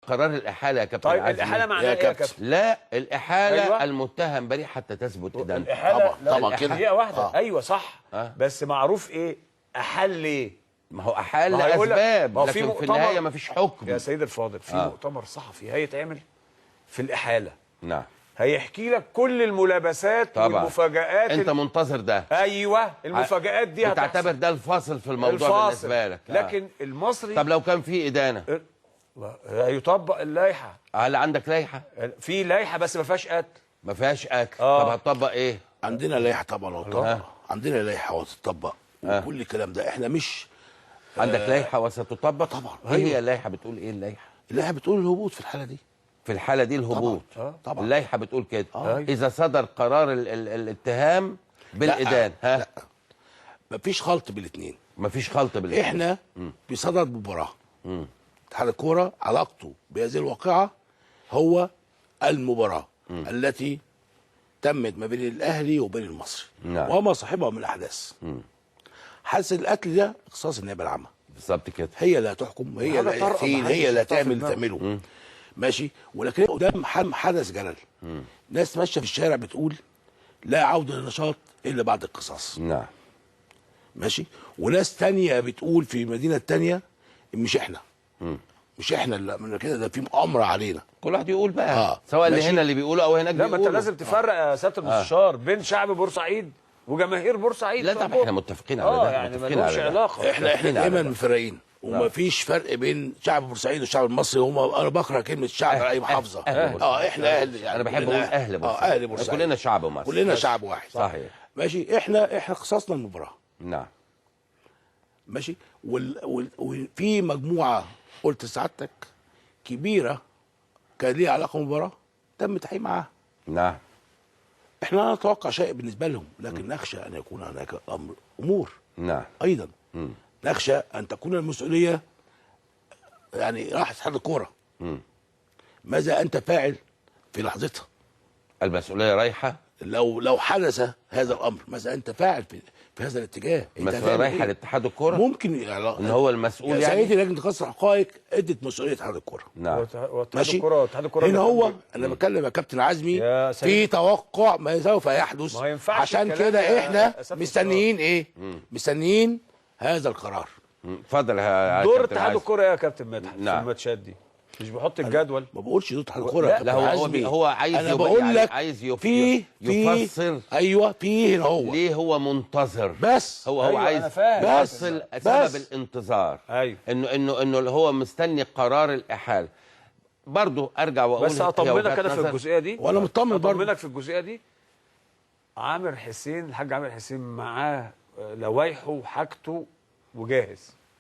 قرار الإحالة يا كابتن طيب عزمي. الإحالة معناها إيه يا كابتن؟ لا الإحالة أيوة. المتهم بريء حتى تثبت إدانته. الإحالة طبعا كده دقيقة واحدة. أيوة صح. بس معروف إيه؟ أحال ليه؟ ما هو أحال ما هو لأسباب، ما هو لكن في النهاية ما فيش حكم. يا سيد الفاضل في مؤتمر صحفي هيتعمل في الإحالة. نعم. هيحكي لك كل الملابسات طبعا. والمفاجآت. أنت منتظر ده. أيوه المفاجآت دي هتحصل. تعتبر ده الفاصل في الموضوع بالنسبة لك. لكن المصري طب لو كان في إدانة هيطبق اللائحة. هل عندك لائحة؟ في لائحة بس ما فيهاش قتل. ما فيهاش قتل. طب هتطبق إيه؟ عندنا لائحة طبعا وتطبق. عندنا لائحة وتطبق وكل الكلام ده. احنا مش عندك لائحة وستطبق؟ طبعا. إيه هي اللائحة؟ بتقول إيه اللائحة؟ اللائحة بتقول الهبوط في الحالة دي. في الحالة دي الهبوط. طبعا. اللائحة بتقول كده. إذا صدر قرار الاتهام بالإدانة. لا مفيش خلط بالاثنين. مفيش خلط بالاثنين. احنا بصدد مباراة. اتحاد الكورة علاقته بهذه الواقعة هو المباراة التي تمت ما بين الأهلي وبين المصري. نعم. وما صاحبها من الأحداث. حادث القتل ده اختصاص النيابة العامة. بالظبط كده. هي اللي هتحكم، هي اللي هتحكم، هي اللي هتعمل اللي تعمله. ماشي. ولكن قدام حدث جلل. ناس ماشيه في الشارع بتقول لا عوده للنشاط الا بعد القصاص. نعم. ماشي. وناس تانية بتقول في المدينه التانية مش احنا. مش احنا اللي من كده، ده في مؤامره علينا. كل واحد يقول بقى. سواء اللي هنا اللي بيقولوا او هناك بيقولوا. لا ما انت لازم تفرق يا سياده المستشار بين شعب بورسعيد وجماهير بورسعيد. لا طبعا احنا متفقين على ده. يعني ملوش علاقه. احنا دايما مفرقين ومفيش فرق بين شعب بورسعيد والشعب المصري. انا بكره كلمه شعب على اي محافظه. احنا اهل يعني انا بحب اقول اهل بورسعيد. اهل بورسعيد. كلنا شعب مصري. كلنا شعب واحد. صحيح. ماشي. احنا اختصاصنا المباراه. نعم. ماشي. وفي مجموعه قلت لسعادتك كبيره كان ليها علاقه بالمباراه تم التحقيق معاها. نعم. احنا لا نتوقع شيء بالنسبه لهم، لكن نخشى ان يكون هناك امور. نعم. ايضا نخشى ان تكون المسؤوليه يعني راح اتحاد الكوره. ماذا انت فاعل في لحظتها؟ المسؤوليه رايحه. لو حدث هذا الامر ماذا انت فاعل في هذا الاتجاه؟ المسؤوليه رايحه لاتحاد الكوره. ممكن ان هو المسؤول يعني. سيدي لجنه قصر الحقائق ادت مسؤوليه اتحاد الكوره. نعم. ماشي. اتحاد الكوره هنا هو انا بتكلم يا كابتن عزمي في توقع ما سوف يحدث. عشان كده احنا مستنيين ايه؟ مستنيين هذا القرار. اتفضل يا دور اتحاد الكوره يا كابتن مدحت نعم. في الماتشات دي مش بيحط الجدول. ما بقولش دور اتحاد الكوره. لا هو عايز انا بقول لك عايز يفسر. ايوه في هنا هو ليه هو منتظر. بس هو أيوة عايز يفصل سبب الانتظار. ايوه. انه هو مستني قرار الاحاله. برضه ارجع واقول بس اطمنك انا في الجزئيه دي. وانا مطمن برضه. اطمنك في الجزئيه دي. عامر حسين الحاج عامر حسين معاه لوايحه وحاجته وجاهز.